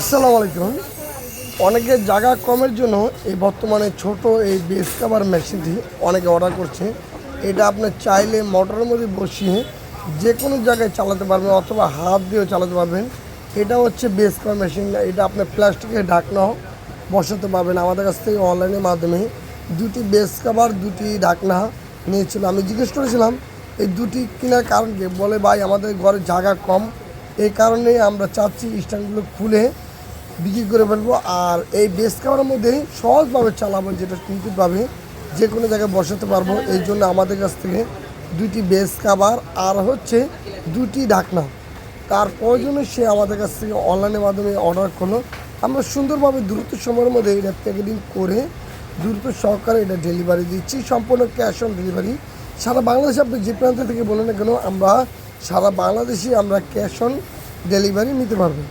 আসসালামু আলাইকুম। অনেকের জায়গা কমের জন্য এই বর্তমানে ছোট এই বেস কাভার মেশিনটি অনেকে অর্ডার করছে। এটা আপনি চাইলে মোটরের মধ্যে বসিয়ে যে কোনো জায়গায় চালাতে পারবেন অথবা হাত দিয়েও চালাতে পারবেন। এটা হচ্ছে বেস কাভার মেশিন। এটা আপনি প্লাস্টিকের ঢাকনাও বসাতে পারবেন। আমাদের কাছ থেকে অনলাইনের মাধ্যমে দুটি বেস কাভার দুটি ঢাকনা নিয়েছিল। আমি জিজ্ঞেস করেছিলাম এই দুটি কেনার কারণ কি, বলে ভাই আমাদের ঘরে জায়গা কম, এই কারণেই আমরা চাচ্ছি স্ট্যান্ডগুলো খুলে বিক্রি করে ফেলবো। আর এই বেস কাভারের মধ্যে সহজভাবে চালাবো, যেটা নিখুঁতভাবে যে কোনো জায়গায় বসাতে পারবো। এই জন্য আমাদের কাছ থেকে দুইটি বেস কাভার আর হচ্ছে দুটি ঢাকনা তার প্রয়োজনে সে আমাদের কাছ থেকে অনলাইনের মাধ্যমে অর্ডার করলো। আমরা সুন্দরভাবে দ্রুত সময়ের মধ্যে এটা প্যাকেটিং করে দ্রুত সহকারে এটা ডেলিভারি দিচ্ছি, সম্পূর্ণ ক্যাশ অন ডেলিভারি। সারা বাংলাদেশে আপনি যে প্রান্ত থেকে বলেন না কেন, আমরা সারা বাংলাদেশে আমরা ক্যাশ অন ডেলিভারি নিতে পারবো।